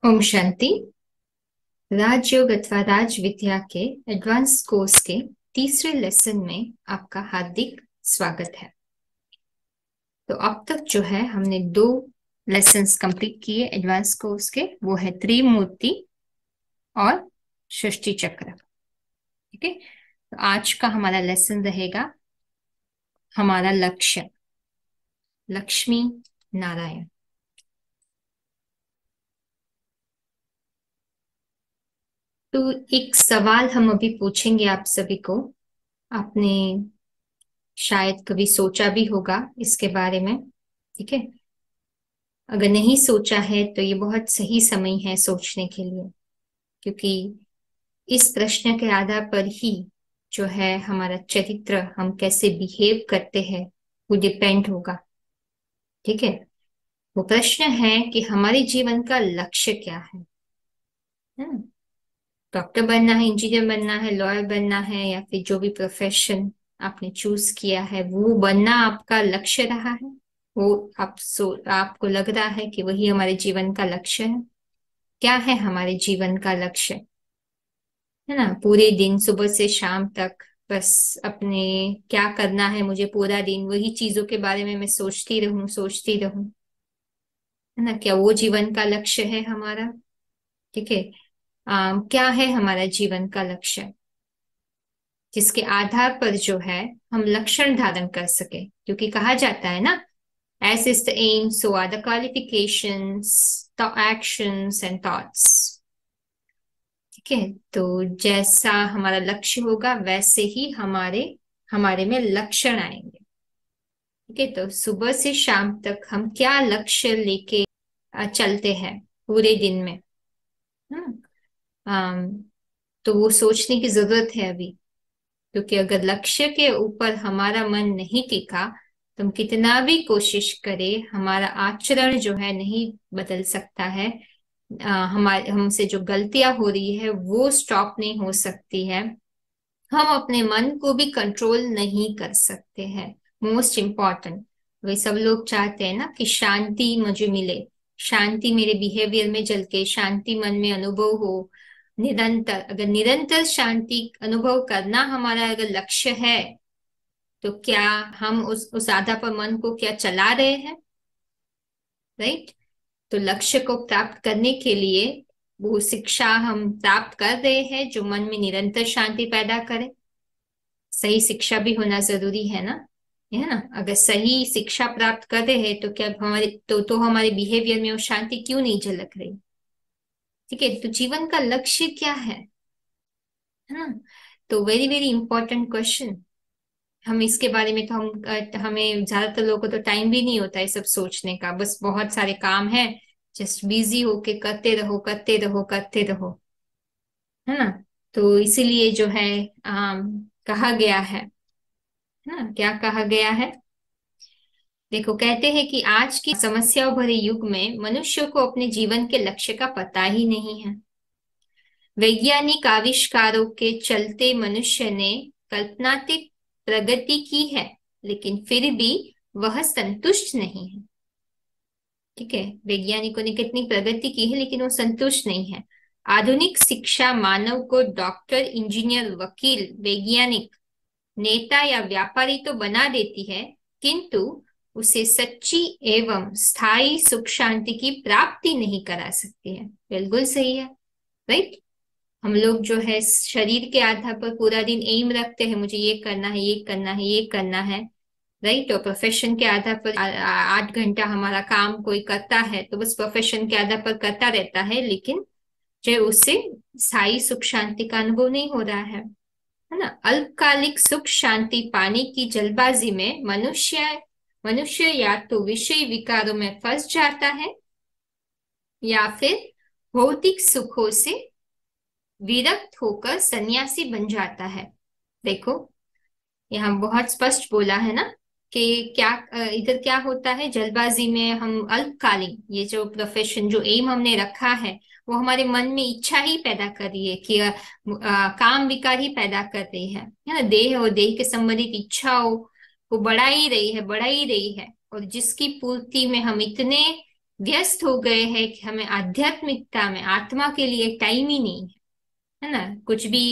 ओम शांति। राजयोग अथवा राज विद्या के advance course के तीसरे लेसन में आपका हार्दिक स्वागत है। तो अब तक जो है हमने 2 लेसन्स कंप्लीट किए एडवांस कोर्स के, वो है त्रिमूर्ति और सृष्टि चक्र। ठीक है, तो आज का हमारा लेसन रहेगा हमारा लक्ष्य, लक्ष्मी नारायण। तो एक सवाल हम अभी पूछेंगे आप सभी को। आपने शायद कभी सोचा भी होगा इसके बारे में। ठीक है, अगर नहीं सोचा है तो ये बहुत सही समय है सोचने के लिए, क्योंकि इस प्रश्न के आधार पर ही जो है हमारा चरित्र, हम कैसे बिहेव करते हैं, वो डिपेंड होगा। ठीक है, वो प्रश्न है कि हमारे जीवन का लक्ष्य क्या है। डॉक्टर बनना है, इंजीनियर बनना है, लॉयर बनना है, या फिर जो भी प्रोफेशन आपने चूज किया है वो बनना आपका लक्ष्य रहा है। वो आपको लग रहा है कि वही हमारे जीवन का लक्ष्य है। क्या है हमारे जीवन का लक्ष्य? है ना, पूरे दिन सुबह से शाम तक बस अपने क्या करना है, मुझे पूरा दिन वही चीजों के बारे में मैं सोचती रहूं। है ना, क्या वो जीवन का लक्ष्य है हमारा? ठीक है, क्या है हमारा जीवन का लक्ष्य जिसके आधार पर जो है हम लक्षण धारण कर सके? क्योंकि कहा जाता है ना, as is the aim so are the qualifications, the actions and thoughts। ठीक है, तो जैसा हमारा लक्ष्य होगा वैसे ही हमारे हमारे में लक्षण आएंगे। ठीक है, तो सुबह से शाम तक हम क्या लक्ष्य लेके चलते हैं पूरे दिन में। हम्म, तो वो सोचने की जरूरत है अभी। क्योंकि अगर लक्ष्य के ऊपर हमारा मन नहीं टिका तो हम कितना भी कोशिश करें, हमारा आचरण जो है नहीं बदल सकता है। हमारे हमसे जो गलतियां हो रही है वो स्टॉप नहीं हो सकती है। हम अपने मन को भी कंट्रोल नहीं कर सकते हैं। मोस्ट इम्पॉर्टेंट, वे सब लोग चाहते हैं ना कि शांति मुझे मिले, शांति मेरे बिहेवियर में झलके, शांति मन में अनुभव हो निरंतर। अगर निरंतर शांति अनुभव करना हमारा अगर लक्ष्य है, तो क्या हम उस आधा पर मन को क्या चला रहे हैं? राइट। तो लक्ष्य को प्राप्त करने के लिए वो शिक्षा हम प्राप्त कर रहे हैं जो मन में निरंतर शांति पैदा करे। सही शिक्षा भी होना जरूरी है ना। अगर सही शिक्षा प्राप्त कर रहे हैं तो क्या हमारे हमारे बिहेवियर में वो शांति क्यों नहीं झलक रही? ठीक है, तो जीवन का लक्ष्य क्या है ना। तो वेरी वेरी इंपॉर्टेंट क्वेश्चन। हम इसके बारे में तो हमें ज्यादातर लोगों को तो टाइम भी नहीं होता है सब सोचने का। बस बहुत सारे काम है, जस्ट बिजी होके करते रहो करते रहो करते रहो। है ना, तो इसीलिए जो है कहा गया है ना, क्या कहा गया है? देखो, कहते हैं कि आज की समस्याओं भरे युग में मनुष्य को अपने जीवन के लक्ष्य का पता ही नहीं है। वैज्ञानिक आविष्कारों के चलते मनुष्य ने कल्पनातीत प्रगति की है, लेकिन फिर भी वह संतुष्ट नहीं है। ठीक है, वैज्ञानिकों ने कितनी प्रगति की है लेकिन वो संतुष्ट नहीं है। आधुनिक शिक्षा मानव को डॉक्टर, इंजीनियर, वकील, वैज्ञानिक, नेता या व्यापारी तो बना देती है, किंतु उसे सच्ची एवं स्थायी सुख शांति की प्राप्ति नहीं करा सकती है। बिल्कुल सही है, राइट। हम लोग जो है शरीर के आधार पर पूरा दिन एम रखते हैं, मुझे ये करना है, ये करना है, ये करना है, राइट। और प्रोफेशन के आधार पर 8 घंटा हमारा काम कोई करता है तो बस प्रोफेशन के आधार पर करता रहता है, लेकिन जो उससे स्थायी सुख शांति का अनुभव नहीं हो रहा है ना। अल्पकालिक सुख शांति पाने की जल्दबाजी में मनुष्य या तो विषय विकारों में फंस जाता है या फिर भौतिक सुखों से विरक्त होकर सन्यासी बन जाता है। देखो, यहाँ बहुत स्पष्ट बोला है ना कि क्या इधर क्या होता है। जल्दबाजी में हम अल्पकालीन ये जो प्रोफेशन, जो एम हमने रखा है, वो हमारे मन में इच्छा ही पैदा कर रही है कि काम विकार ही पैदा कर रही है ना। देह और देह के संबंधित इच्छाओं को बढ़ा ही रही है, बढ़ा ही रही है। और जिसकी पूर्ति में हम इतने व्यस्त हो गए हैं कि हमें आध्यात्मिकता में आत्मा के लिए टाइम ही नहीं है ना। कुछ भी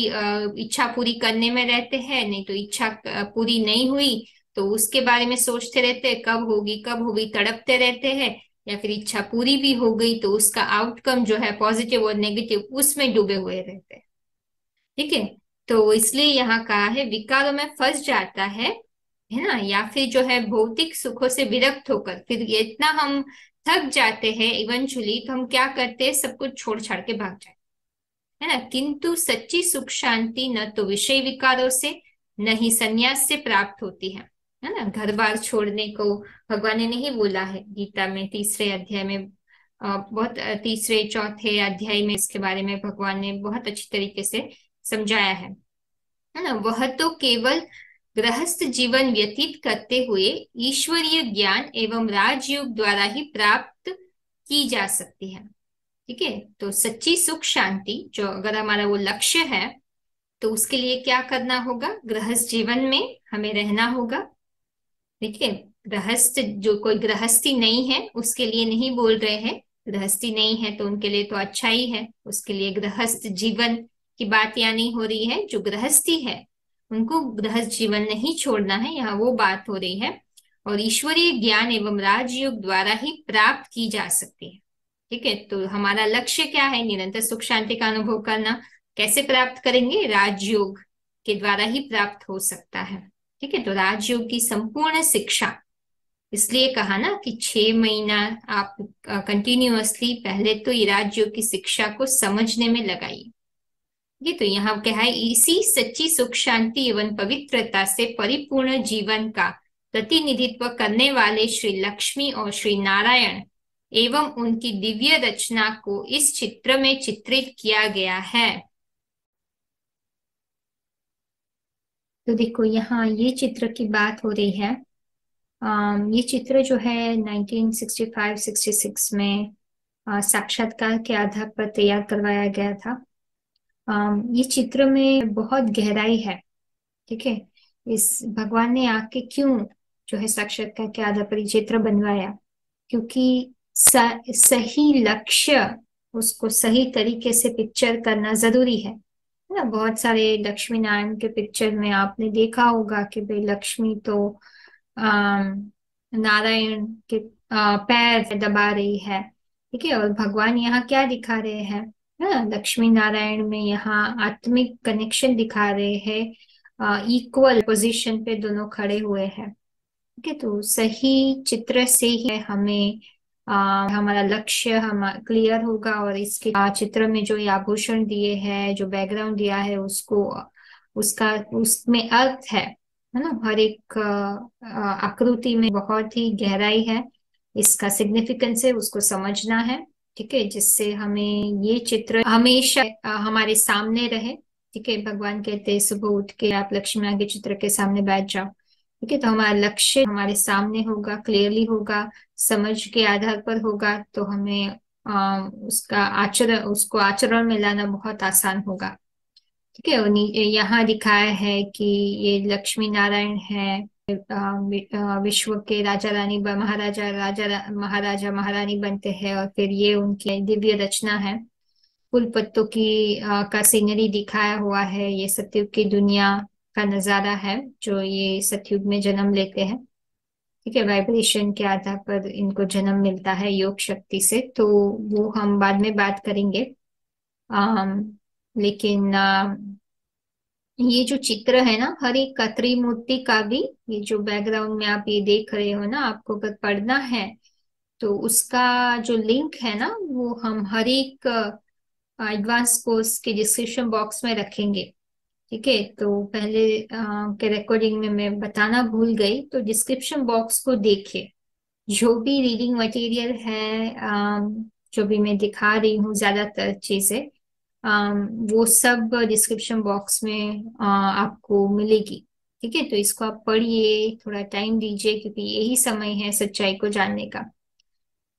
इच्छा पूरी करने में रहते हैं, नहीं तो इच्छा पूरी नहीं हुई तो उसके बारे में सोचते रहते हैं, कब होगी तड़पते रहते हैं। या फिर इच्छा पूरी भी हो गई तो उसका आउटकम जो है पॉजिटिव और नेगेटिव उसमें डूबे हुए रहते हैं। ठीक है। तो इसलिए यहाँ कहा है विकारों में फंस जाता है ना, या फिर जो है भौतिक सुखों से विरक्त होकर फिर ये इतना हम थक जाते हैं इवेंचुअली, तो हम क्या करते हैं, सब कुछ छोड़ छाड़ के भाग जाते हैं, है ना। किंतु सच्ची सुख शांति न तो विषय विकारों से न ही संन्यास से प्राप्त होती है ना। घर बार छोड़ने को भगवान ने नहीं बोला है गीता में तीसरे अध्याय में। बहुत तीसरे चौथे अध्याय में इसके बारे में भगवान ने बहुत अच्छी तरीके से समझाया है ना। वह तो केवल गृहस्थ जीवन व्यतीत करते हुए ईश्वरीय ज्ञान एवं राजयोग द्वारा ही प्राप्त की जा सकती है। ठीक है। तो सच्ची सुख शांति जो अगर हमारा वो लक्ष्य है तो उसके लिए क्या करना होगा, गृहस्थ जीवन में हमें रहना होगा। ठीक है। गृहस्थ जो कोई गृहस्थी नहीं है उसके लिए नहीं बोल रहे हैं, गृहस्थी नहीं है तो उनके लिए तो अच्छा ही है, उसके लिए गृहस्थ जीवन की बात यहाँ नहीं हो रही है। जो गृहस्थी है उनको गृहस्थ जीवन नहीं छोड़ना है, यहाँ वो बात हो रही है। और ईश्वरीय ज्ञान एवं राजयोग द्वारा ही प्राप्त की जा सकती है। ठीक है। तो हमारा लक्ष्य क्या है, निरंतर सुख शांति का अनुभव करना। कैसे प्राप्त करेंगे, राजयोग के द्वारा ही प्राप्त हो सकता है। ठीक है। तो राजयोग की संपूर्ण शिक्षा, इसलिए कहा ना कि 6 महीना आप कंटिन्यूअसली पहले तो ये राजयोग की शिक्षा को समझने में लगाइए। ये तो यहाँ क्या है, इसी सच्ची सुख शांति एवं पवित्रता से परिपूर्ण जीवन का प्रतिनिधित्व करने वाले श्री लक्ष्मी और श्री नारायण एवं उनकी दिव्य रचना को इस चित्र में चित्रित किया गया है। तो देखो यहाँ ये चित्र की बात हो रही है। ये चित्र जो है 1965-66 में साक्षात्कार के आधार पर तैयार करवाया गया था। ये चित्र में बहुत गहराई है। ठीक है। इस भगवान ने आके क्यों जो है साक्षात्कार के आधार पर ये चित्र बनवाया, क्योंकि सही लक्ष्य उसको सही तरीके से पिक्चर करना जरूरी है ना। बहुत सारे लक्ष्मी नारायण के पिक्चर में आपने देखा होगा कि भाई लक्ष्मी तो नारायण के पैर दबा रही है। ठीक है। और भगवान यहाँ क्या दिखा रहे हैं, हाँ, लक्ष्मी नारायण में यहाँ आत्मिक कनेक्शन दिखा रहे हैं, इक्वल पोजीशन पे दोनों खड़े हुए हैं। ठीक है। तो सही चित्र से ही हमें हमारा लक्ष्य हम क्लियर होगा। और इसके चित्र में जो ये आभूषण दिए हैं, जो बैकग्राउंड दिया है, उसको उसका उसमें अर्थ है ना। हर एक आकृति में बहुत ही गहराई है, इसका सिग्निफिकेंस है, उसको समझना है। ठीक है। जिससे हमें ये चित्र हमेशा हमारे सामने रहे। ठीक है। भगवान कहते हैं सुबह उठ के आप लक्ष्मी माँ के चित्र के सामने बैठ जाओ। ठीक है। तो हमारा लक्ष्य हमारे सामने होगा, क्लियरली होगा, समझ के आधार पर होगा, तो हमें उसको आचरण में लाना बहुत आसान होगा। ठीक है। और यहाँ दिखाया है कि ये लक्ष्मी नारायण है, विश्व के राजा रानी महाराजा महारानी बनते हैं, और फिर ये उनकी दिव्य रचना है। फूल पत्तों की का सीनरी दिखाया हुआ है। ये सतयुग की दुनिया का नजारा है जो ये सतयुग में जन्म लेते हैं। ठीक है। वाइब्रेशन के आधार पर इनको जन्म मिलता है योग शक्ति से, तो वो हम बाद में बात करेंगे। लेकिन ये जो चित्र है ना, हर एक का त्रिमूर्ति का भी, ये जो बैकग्राउंड में आप ये देख रहे हो ना, आपको अगर पढ़ना है तो उसका जो लिंक है ना वो हम हर एक एडवांस कोर्स के डिस्क्रिप्शन बॉक्स में रखेंगे। ठीक है। तो पहले के रिकॉर्डिंग में मैं बताना भूल गई, तो डिस्क्रिप्शन बॉक्स को देखिए। जो भी रीडिंग मटेरियल है, जो भी मैं दिखा रही हूँ ज्यादातर चीजें, वो सब डिस्क्रिप्शन बॉक्स में आपको मिलेगी। ठीक है। तो इसको आप पढ़िए, थोड़ा टाइम दीजिए, क्योंकि यही समय है सच्चाई को जानने का।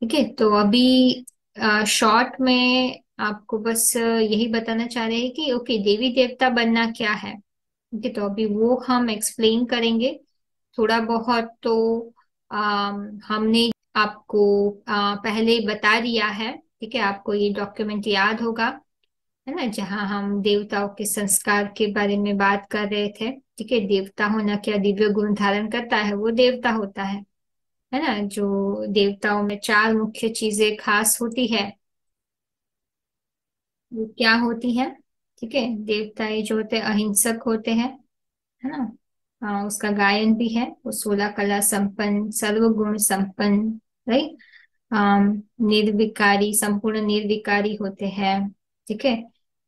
ठीक है। तो अभी शॉर्ट में आपको बस यही बताना चाह रहे हैं कि ओके, देवी देवता बनना क्या है। ठीक है। तो अभी वो हम एक्सप्लेन करेंगे थोड़ा बहुत। तो हमने आपको पहले ही बता दिया है। ठीक है, आपको ये डॉक्यूमेंट याद होगा, है ना, जहाँ हम देवताओं के संस्कार के बारे में बात कर रहे थे। ठीक है, देवता होना क्या दिव्य गुण धारण करता है, वो देवता होता है ना। जो देवताओं में चार मुख्य चीजें खास होती है, वो क्या होती है? ठीक है, देवता ये जो होते हैं अहिंसक होते हैं, है ना। उसका गायन भी है, वो 16 कला संपन्न, सर्वगुण संपन्न, राइट। निर्विकारी, संपूर्ण निर्विकारी होते हैं। ठीक है,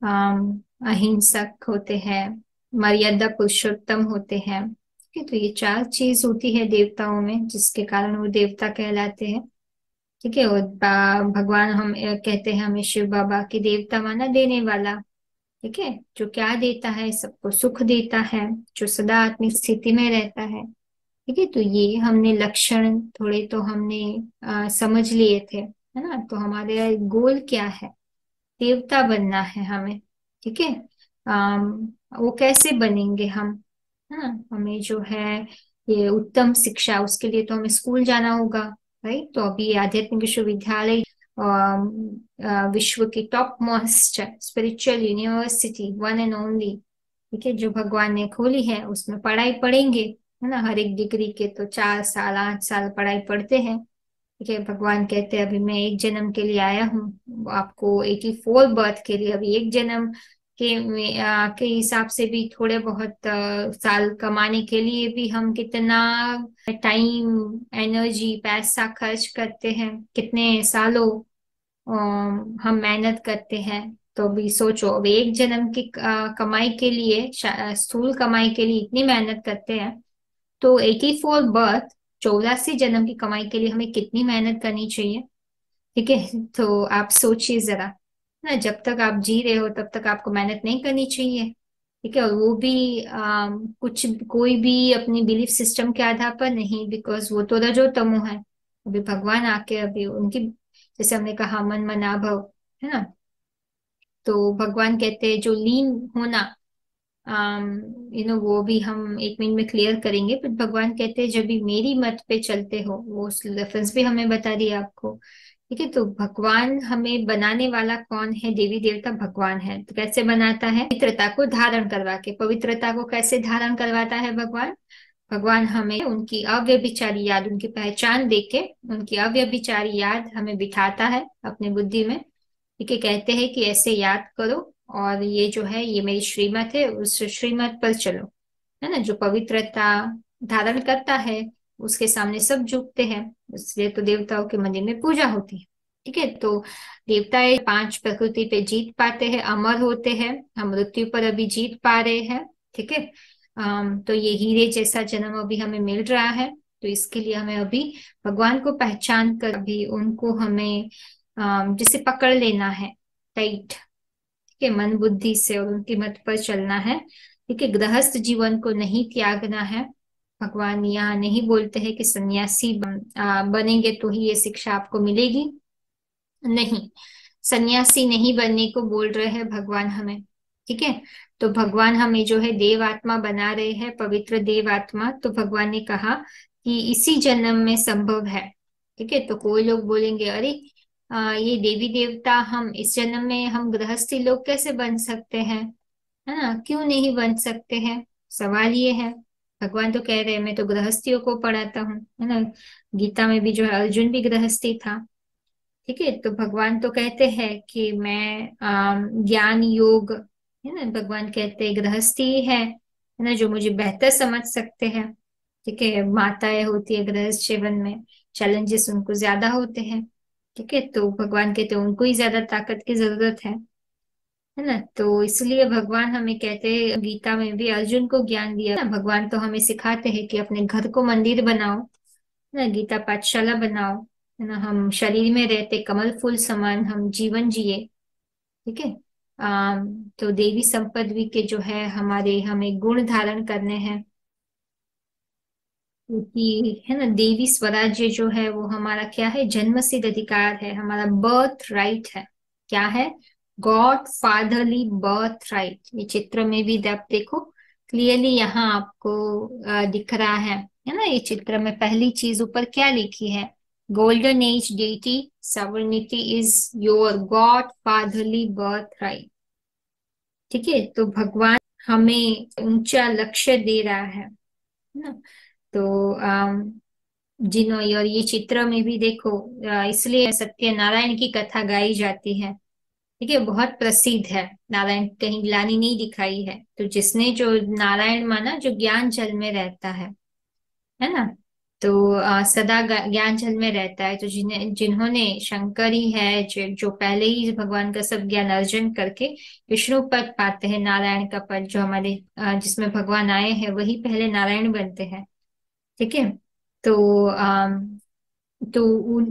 अहिंसक होते हैं, मर्यादा पुरुषोत्तम होते हैं। ठीक है, तो ये चार चीज होती है देवताओं में, जिसके कारण वो देवता कहलाते हैं। ठीक है, और भगवान हम कहते हैं हमें शिव बाबा की देवता माना, देने वाला। ठीक है, जो क्या देता है, सबको सुख देता है, जो सदा आत्मिक स्थिति में रहता है। ठीक है, तो ये हमने लक्षण थोड़े तो हमने समझ लिए थे, है ना। तो हमारे गोल क्या है? देवता बनना है हमें। ठीक है, अम, वो कैसे बनेंगे हम? है ना, हमें जो है ये उत्तम शिक्षा, उसके लिए तो हमें स्कूल जाना होगा, राइट। तो अभी आध्यात्मिक विश्वविद्यालय विश्व की top most spiritual university, one and only, ठीक है, जो भगवान ने खोली है, उसमें पढ़ाई पढ़ेंगे, है ना। हर एक डिग्री के तो 4 साल 8 साल पढ़ाई पढ़ते हैं। ठीक है, भगवान कहते हैं अभी मैं एक जन्म के लिए आया हूँ, आपको 84 बर्थ के लिए, अभी एक जन्म के हिसाब से भी थोड़े बहुत साल कमाने के लिए भी हम कितना टाइम, एनर्जी, पैसा खर्च करते हैं, कितने सालों हम मेहनत करते हैं। तो अभी सोचो, अब एक जन्म की कमाई के लिए, स्थूल कमाई के लिए इतनी मेहनत करते हैं, तो 84 बर्थ, 84 जन्म की कमाई के लिए हमें कितनी मेहनत करनी चाहिए? ठीक है, तो आप सोचिए जरा, ना, जब तक आप जी रहे हो तब तक आपको मेहनत नहीं करनी चाहिए। ठीक है, और वो भी कुछ, कोई भी अपनी बिलीफ सिस्टम के आधार पर नहीं, बिकॉज वो तो रजो तमो है। अभी भगवान आके अभी उनकी, जैसे हमने कहा, मन मना भव, है ना। तो भगवान कहते हैं जो लीन होना, वो भी हम 1 मिनट में क्लियर करेंगे। पर भगवान कहते हैं जब भी मेरी मत पे चलते हो, वो रेफरेंस भी हमें बता दिया आपको। ठीक है, तो भगवान हमें बनाने वाला कौन है? देवी देवता भगवान है। तो कैसे बनाता है? पवित्रता को धारण करवा के। पवित्रता को कैसे धारण करवाता है भगवान? भगवान हमें उनकी अव्यभिचारी याद, उनकी पहचान देके उनकी अव्यभिचारी याद हमें बिठाता है अपनी बुद्धि में। ठीक है, कहते हैं कि ऐसे याद करो, और ये जो है ये मेरी श्रीमत है, उस श्रीमत पर चलो, है ना। जो पवित्रता धारण करता है, उसके सामने सब झुकते हैं, इसलिए तो देवताओं के मंदिर में पूजा होती है। ठीक है, तो देवता ये 5 प्रकृति पे जीत पाते हैं, अमर होते हैं, हम मृत्यु पर अभी जीत पा रहे हैं। ठीक है, तो ये हीरे जैसा जन्म अभी हमें मिल रहा है, तो इसके लिए हमें अभी भगवान को पहचान कर अभी उनको हमें जिसे पकड़ लेना है टाइट। ठीक है, मन बुद्धि से, और उनकी मत पर चलना है। ठीक है, गृहस्थ जीवन को नहीं त्यागना है। भगवान यहाँ नहीं बोलते हैं कि सन्यासी बनेंगे तो ही ये शिक्षा आपको मिलेगी, नहीं। सन्यासी नहीं बनने को बोल रहे हैं भगवान हमें। ठीक है, तो भगवान हमें जो है देव आत्मा बना रहे हैं, पवित्र देव आत्मा। तो भगवान ने कहा कि इसी जन्म में संभव है। ठीक है, तो कोई लोग बोलेंगे अरे, ये देवी देवता, हम इस जन्म में हम गृहस्थी लोग कैसे बन सकते हैं, है ना, क्यों नहीं बन सकते हैं? सवाल ये है। भगवान तो कह रहे हैं मैं तो गृहस्थियों को पढ़ाता हूँ, है ना। गीता में भी जो है अर्जुन भी गृहस्थी था। ठीक है, तो भगवान तो कहते हैं कि मैं ज्ञान योग, है ना, भगवान कहते हैं गृहस्थी है ना, जो मुझे बेहतर समझ सकते हैं। ठीक है, माताएं होती है गृहस्थ जीवन में, चैलेंजेस उनको ज्यादा होते हैं। ठीक है, तो भगवान कहते हैं उनको ही ज्यादा ताकत की जरूरत है ना। तो इसलिए भगवान हमें कहते हैं, गीता में भी अर्जुन को ज्ञान दिया ना, भगवान तो हमें सिखाते हैं कि अपने घर को मंदिर बनाओ, है ना, गीता पाठशाला बनाओ, है ना। हम शरीर में रहते कमल फूल समान हम जीवन जिए। ठीक है, तो देवी संपदवी के जो है हमारे, हमें गुण धारण करने हैं, क्योंकि, है ना, देवी स्वराज्य जो है वो हमारा क्या है? जन्म सिद्ध अधिकार है, हमारा बर्थ राइट है। क्या है? God fatherly birth right. ये चित्र में भी आप देखो क्लियरली, यहाँ आपको दिख रहा है ना। ये चित्र में पहली चीज ऊपर क्या लिखी है? Golden age deity sovereignty is your God fatherly birth right. ठीक है, तो भगवान हमें ऊंचा लक्ष्य दे रहा है ना। तो जिन्हों और ये चित्र में भी देखो, इसलिए सत्यनारायण की कथा गाई जाती है। ठीक है, बहुत प्रसिद्ध है। नारायण कहीं ग्लानि नहीं दिखाई है, तो जिसने जो नारायण माना जो ज्ञान जल में रहता है ना। तो सदा ज्ञान जल में रहता है। तो जिन्होंने शंकर ही है जो पहले ही भगवान का सब ज्ञान अर्जन करके विष्णु पद पाते हैं, नारायण का पद जो हमारे जिसमें भगवान आए हैं वही पहले नारायण बनते हैं। ठीक है, तो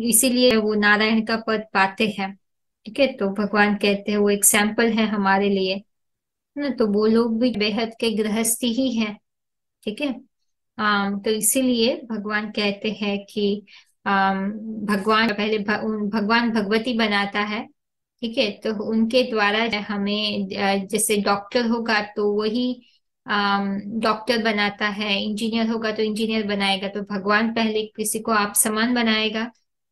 इसीलिए वो नारायण का पद पाते हैं। ठीक है, तो भगवान कहते हैं वो एग्जाम्पल है हमारे लिए, है ना। तो वो लोग भी बेहद के गृहस्थी ही है। ठीक है, तो इसीलिए भगवान कहते हैं कि भगवान पहले भगवान भगवती बनाता है। ठीक है, तो उनके द्वारा हमें जैसे डॉक्टर होगा तो वही डॉक्टर बनाता है, इंजीनियर होगा तो इंजीनियर बनाएगा। तो भगवान पहले किसी को आप समान बनाएगा।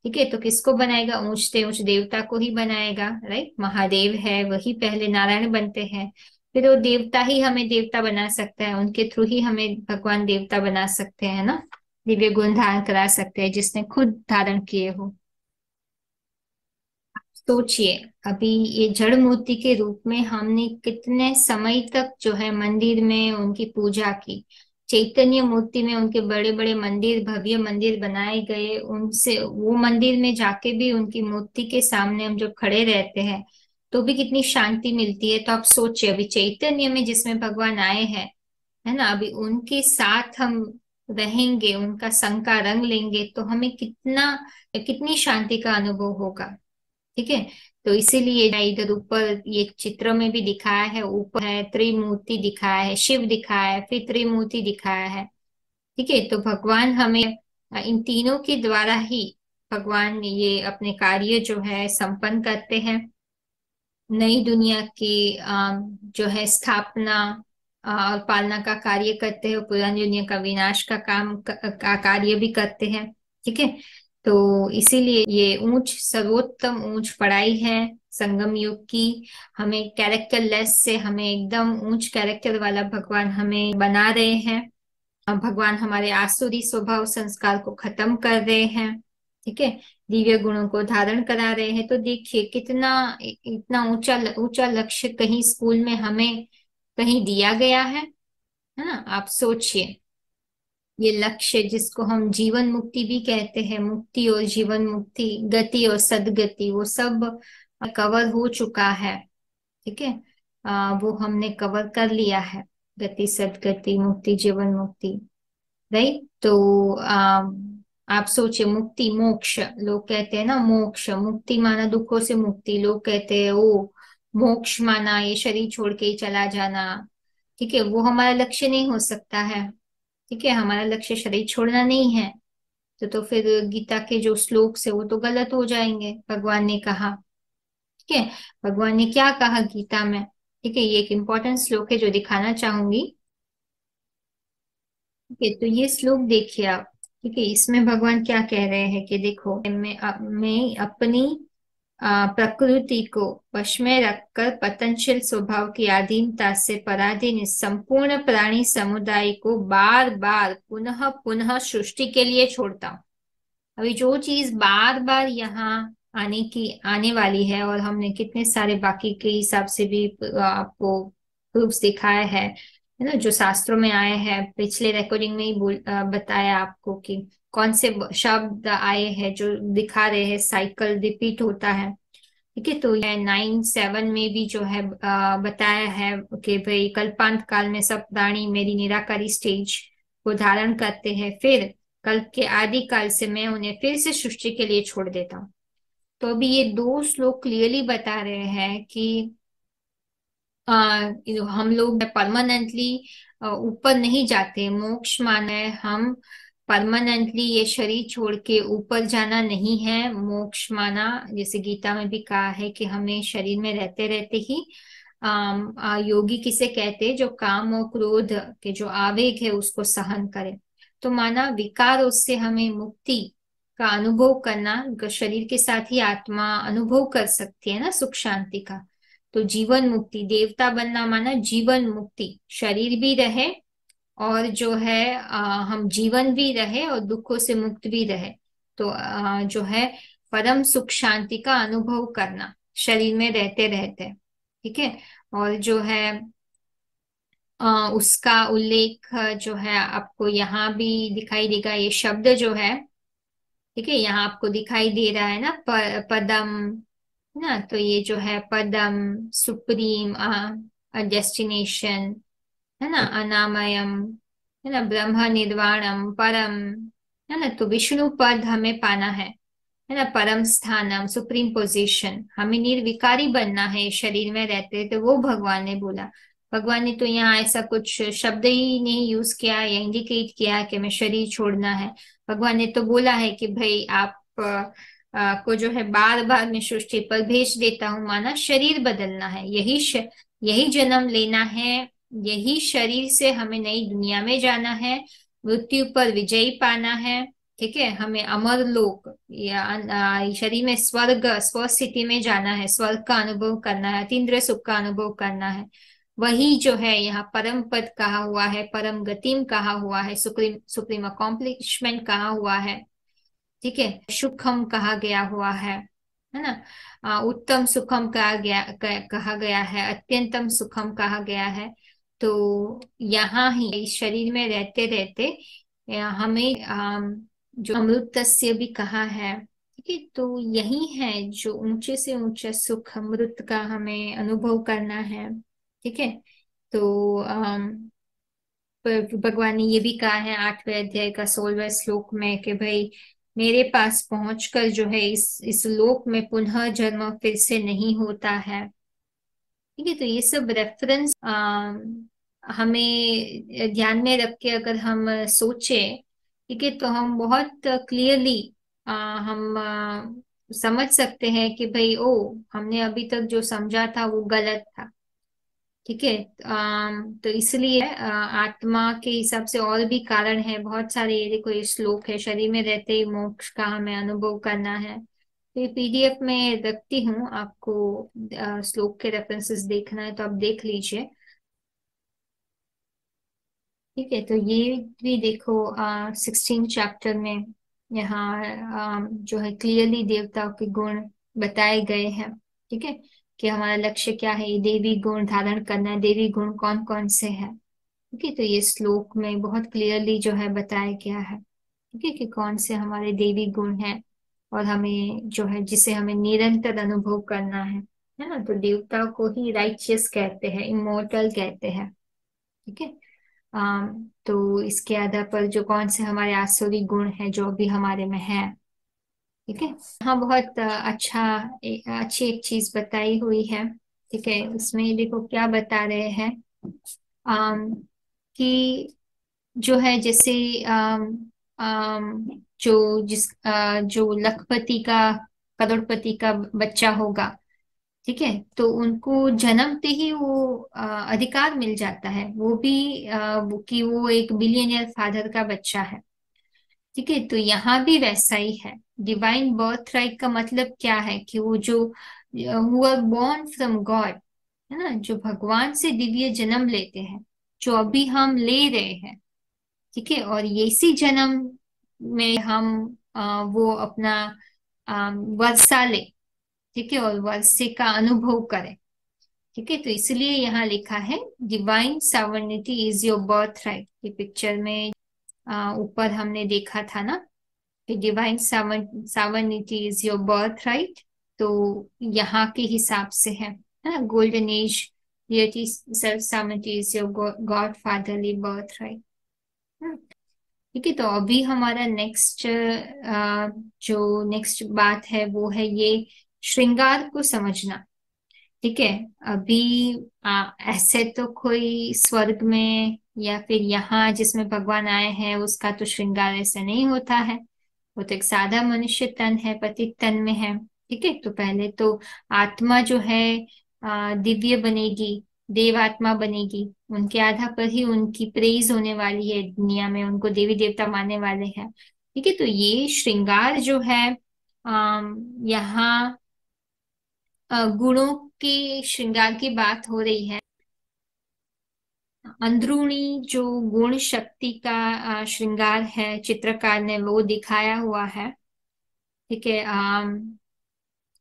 ठीक है, तो किसको बनाएगा? ऊंचते ऊंच देवता को ही बनाएगा, राइट। महादेव है वही पहले नारायण बनते हैं, फिर वो देवता ही हमें देवता बना सकता है, उनके थ्रू ही हमें भगवान देवता बना सकते हैं ना। दिव्य गुण धारण करा सकते हैं जिसने खुद धारण किए हो। सोचिए, अभी ये जड़ मूर्ति के रूप में हमने कितने समय तक जो है मंदिर में उनकी पूजा की। चैतन्य मूर्ति में उनके बड़े बड़े मंदिर, भव्य मंदिर बनाए गए, उनसे वो मंदिर में जाके भी उनकी मूर्ति के सामने हम जब खड़े रहते हैं तो भी कितनी शांति मिलती है। तो आप सोचिए, अभी चैतन्य में जिसमें भगवान आए हैं, है ना, अभी उनके साथ हम रहेंगे, उनका संग का रंग लेंगे तो हमें कितना कितनी शांति का अनुभव होगा। ठीक है, तो इसीलिए इधर ऊपर ये चित्र में भी दिखाया है, ऊपर है त्रिमूर्ति दिखाया है, शिव दिखाया है, फिर त्रिमूर्ति दिखाया है। ठीक है, तो भगवान हमें इन तीनों के द्वारा ही भगवान ये अपने कार्य जो है संपन्न करते हैं। नई दुनिया की जो है स्थापना और पालना का कार्य करते हैं, पुरानी दुनिया का विनाश का का कार्य भी करते हैं। ठीक है, तो इसीलिए ये ऊंच सर्वोत्तम ऊंच पढ़ाई है संगम युग की। हमें कैरेक्टर लेस से हमें एकदम ऊंच कैरेक्टर वाला भगवान हमें बना रहे हैं। अब भगवान हमारे आसुरी स्वभाव संस्कार को खत्म कर रहे हैं। ठीक है, दिव्य गुणों को धारण करा रहे हैं। तो देखिए कितना इतना ऊंचा ऊंचा लक्ष्य कहीं स्कूल में हमें कहीं दिया गया है ना। आप सोचिए, ये लक्ष्य जिसको हम जीवन मुक्ति भी कहते हैं, मुक्ति और जीवन मुक्ति, गति और सदगति, वो सब कवर हो चुका है। ठीक है, वो हमने कवर कर लिया है। गति सदगति मुक्ति जीवन मुक्ति, राइट। तो आप सोचिए, मुक्ति मोक्ष लोग कहते हैं ना, मोक्ष मुक्ति माना दुखों से मुक्ति, लोग कहते हैं ओ मोक्ष माना ये शरीर छोड़ के ही चला जाना। ठीक है, वो हमारा लक्ष्य नहीं हो सकता है। ठीक है, हमारा लक्ष्य शरीर छोड़ना नहीं है। तो फिर गीता के जो श्लोक से वो तो गलत हो जाएंगे, भगवान ने कहा। ठीक है, भगवान ने क्या कहा गीता में? ठीक है, ये एक इंपॉर्टेंट श्लोक है जो दिखाना चाहूंगी। ठीक है, तो ये श्लोक देखिए आप। ठीक है, इसमें भगवान क्या कह रहे हैं कि देखो, मैं अपनी प्रकृति को वश में रखकर पतनशील स्वभाव की अधीनता से पराधीन इस संपूर्ण प्राणी समुदाय को बार बार पुनः पुनः सृष्टि के लिए छोड़ता हूँ। अभी जो चीज बार बार यहाँ आने वाली है, और हमने कितने सारे बाकी के हिसाब से भी आपको प्रूफ्स दिखाए हैं, है ना, जो शास्त्रों में आए हैं। पिछले रिकॉर्डिंग में ही बताया आपको कि कौन से शब्द आए हैं जो दिखा रहे हैं साइकिल रिपीट होता है। ठीक है, तो ये 9:7 में भी जो है बताया है कि भाई कल्पांत काल में सब प्राणी मेरी निराकारी स्टेज को धारण करते हैं, फिर कल्प के आदि काल से मैं उन्हें फिर से सृष्टि के लिए छोड़ देता हूँ। तो अभी ये दो श्लोक क्लियरली बता रहे हैं कि हम लोग परमानेंटली ऊपर नहीं जाते। मोक्ष माने हम परमानेंटली ये शरीर छोड़ के ऊपर जाना नहीं है। मोक्ष माना जैसे गीता में भी कहा है कि हमें शरीर में रहते रहते ही योगी किसे कहते हैं, जो काम और क्रोध के जो आवेग है उसको सहन करे। तो माना विकार उससे हमें मुक्ति का अनुभव करना, शरीर के साथ ही आत्मा अनुभव कर सकती है ना सुख शांति का। तो जीवन मुक्ति, देवता बनना माना जीवन मुक्ति, शरीर भी रहे और जो है हम जीवन भी रहे और दुखों से मुक्त भी रहे। तो जो है परम सुख शांति का अनुभव करना शरीर में रहते रहते, ठीक है। और जो है उसका उल्लेख जो है आपको यहाँ भी दिखाई देगा, ये शब्द जो है, ठीक है, यहाँ आपको दिखाई दे रहा है ना, पदम, है ना। तो ये जो है पदम, सुप्रीम, डेस्टिनेशन, है ना, अनामयम, है ना, ब्रह्म निर्वाणम, परम, है ना। तो विष्णु पद हमें पाना है ना, परम स्थानम, सुप्रीम पोजीशन, हमें निर्विकारी बनना है शरीर में रहते। तो वो भगवान ने बोला। भगवान ने तो यहाँ ऐसा कुछ शब्द ही नहीं यूज किया या इंडिकेट किया कि हमें शरीर छोड़ना है। भगवान ने तो बोला है कि भाई आप को जो है बार बार मैं सृष्टि पर भेज देता हूँ, माना शरीर बदलना है, यही जन्म लेना है, यही शरीर से हमें नई दुनिया में जाना है, मृत्यु पर विजय पाना है, ठीक है। हमें अमर लोक या शरीर में स्वर्ग, स्व स्थिति में जाना है, स्वर्ग का अनुभव करना है, अतीन्द्रिय सुख का अनुभव करना है। वही जो है यहाँ परम पद कहा हुआ है, परम गतिम कहा हुआ है, सुप्रीम सुप्रीम अकॉम्प्लिशमेंट कहा हुआ है, ठीक है। सुखम कहा गया हुआ है ना। उत्तम सुखम कहा गया है, अत्यंतम सुखम कहा गया है। तो यहाँ ही इस शरीर में रहते रहते हमें जो अमृतस्य भी कहा है, ठीक है। तो यही है जो ऊंचे से ऊंचा सुख अमृत का हमें अनुभव करना है, ठीक है। तो भगवान ने ये भी कहा है 8वें अध्याय का 16वें श्लोक में कि भाई मेरे पास पहुंचकर जो है इस लोक में पुनः जन्म फिर से नहीं होता है, ठीक है। तो ये सब रेफरेंस हमें ध्यान में रख के अगर हम सोचे, ठीक है, तो हम बहुत क्लियरली हम समझ सकते हैं कि भाई ओ, हमने अभी तक जो समझा था वो गलत था, ठीक है। तो इसलिए आत्मा के हिसाब से और भी कारण है बहुत सारे। ये देखो ये श्लोक है, शरीर में रहते ही मोक्ष का हमें अनुभव करना है। तो ये पीडीएफ में रखती हूँ, आपको श्लोक के रेफरेंसेस देखना है तो आप देख लीजिए, ठीक है। तो ये भी देखो 16 चैप्टर में यहाँ जो है क्लियरली देवताओं के गुण बताए गए हैं, ठीक है, कि हमारा लक्ष्य क्या है, ये देवी गुण धारण करना है। देवी गुण कौन कौन से हैं, ठीक है। तो ये श्लोक में बहुत क्लियरली जो है बताया गया है, ठीक है, कि कौन से हमारे देवी गुण हैं और हमें जो है जिसे हमें निरंतर अनुभव करना है ना। तो देवताओं को ही राइचियस कहते हैं, इमोर्टल कहते हैं, ठीक है। तो इसके आधार पर जो कौन से हमारे आसुरी गुण हैं जो अभी हमारे में है, ठीक है। हाँ, बहुत अच्छी एक चीज बताई हुई है, ठीक है। इसमें देखो क्या बता रहे हैं, आम, कि जो है जैसे जो लखपति का, करोड़पति का बच्चा होगा, ठीक है, तो उनको जन्मते ही वो अधिकार मिल जाता है, वो भी कि वो एक बिलियनियर फादर का बच्चा है, ठीक है। तो यहाँ भी वैसा ही है। डिवाइन बर्थ राइट का मतलब क्या है कि वो जो who are born from God, है ना, जो भगवान से दिव्य जन्म लेते हैं, जो अभी हम ले रहे हैं, ठीक है। और ये इसी जन्म में हम वो अपना वर्षा ले, ठीक है, और वर्षे का अनुभव करें, ठीक है। तो इसलिए यहाँ लिखा है divine sovereignty is your birth right. ये पिक्चर में ऊपर हमने देखा था ना कि divine sovereignty is your birth right. तो यहाँ के हिसाब से है ना, golden age deity self sovereignty is your God fatherly birth right, ठीक है। तो अभी हमारा जो नेक्स्ट बात है वो है ये श्रृंगार को समझना, ठीक है। अभी ऐसे तो कोई स्वर्ग में या फिर यहाँ जिसमें भगवान आए हैं उसका तो श्रृंगार ऐसे नहीं होता है। वो तो एक सादा मनुष्य तन है, पतित तन में है, ठीक है। तो पहले तो आत्मा जो है दिव्य बनेगी, देव आत्मा बनेगी, उनके आधार पर ही उनकी प्रेज होने वाली है दुनिया में, उनको देवी देवता मानने वाले हैं। ठीक है, तो ये श्रृंगार जो है यहाँ गुणों के श्रृंगार की बात हो रही है। अंदरूनी जो गुण शक्ति का श्रृंगार है चित्रकार ने वो दिखाया हुआ है। ठीक है,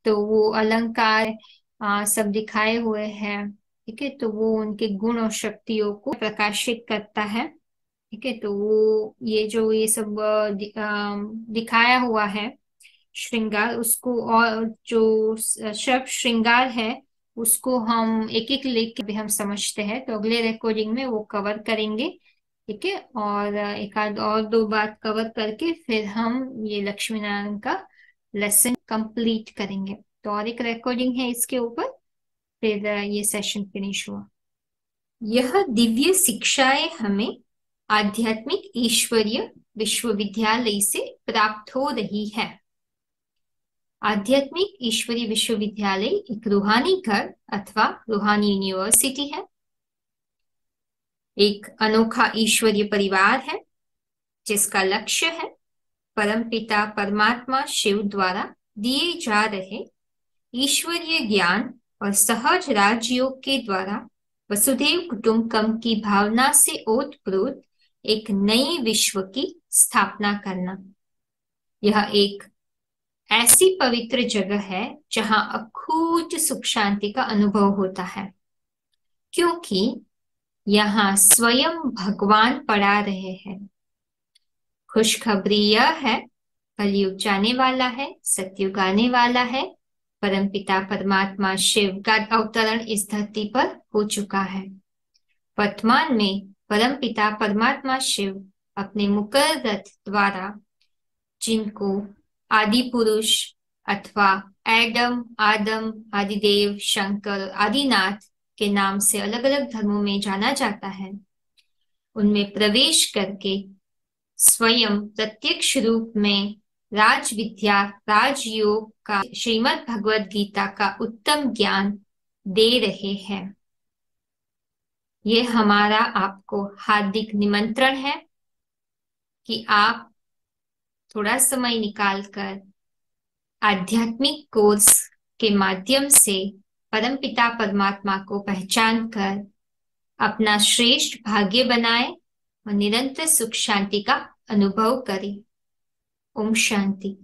तो वो अलंकार सब दिखाए हुए हैं। ठीक है, तो वो उनके गुण और शक्तियों को प्रकाशित करता है। ठीक है, तो वो ये जो ये सब दिखाया हुआ है श्रृंगार, उसको और जो शब्द श्रृंगार है उसको हम एक एक लेख के भी हम समझते हैं, तो अगले रिकॉर्डिंग में वो कवर करेंगे। ठीक है, और एक आध और दो बात कवर करके फिर हम ये लक्ष्मी नारायण का लेसन कंप्लीट करेंगे। तो और एक रिकॉर्डिंग है इसके ऊपर, फिर ये सेशन फिनिश हुआ। यह दिव्य शिक्षाएं हमें आध्यात्मिक ईश्वरीय विश्वविद्यालय से प्राप्त हो रही है। आध्यात्मिक ईश्वरीय विश्वविद्यालय एक रूहानी घर अथवा रूहानी यूनिवर्सिटी है, एक अनोखा ईश्वरीय परिवार है जिसका लक्ष्य है परमपिता परमात्मा शिव द्वारा दिए जा रहे ईश्वरीय ज्ञान और सहज राजयोग के द्वारा वसुधैव कुटुंबकम की भावना से ओतप्रोत एक नए विश्व की स्थापना करना। यह एक ऐसी पवित्र जगह है जहां अखूट सुख शांति का अनुभव होता है, क्योंकि यहाँ स्वयं भगवान पड़ा रहे हैं। खुशखबरी यह है, कलयुग जाने वाला है, सतयुग आने वाला है। परमपिता परमात्मा शिव का अवतरण इस धरती पर हो चुका है। वर्तमान में परमपिता परमात्मा शिव अपने मुकर रथ द्वारा जिनको आदि पुरुष अथवा एडम, आदम, आदिदेव, शंकर, आदिनाथ के नाम से अलग अलग धर्मों में जाना जाता है, उनमें प्रवेश करके स्वयं प्रत्यक्ष रूप में राज विद्या राजयोग का श्रीमद् भगवद गीता का उत्तम ज्ञान दे रहे हैं। ये हमारा आपको हार्दिक निमंत्रण है कि आप थोड़ा समय निकालकर आध्यात्मिक कोर्स के माध्यम से परमपिता परमात्मा को पहचान कर अपना श्रेष्ठ भाग्य बनाए और निरंतर सुख शांति का अनुभव करें। ओम शांति।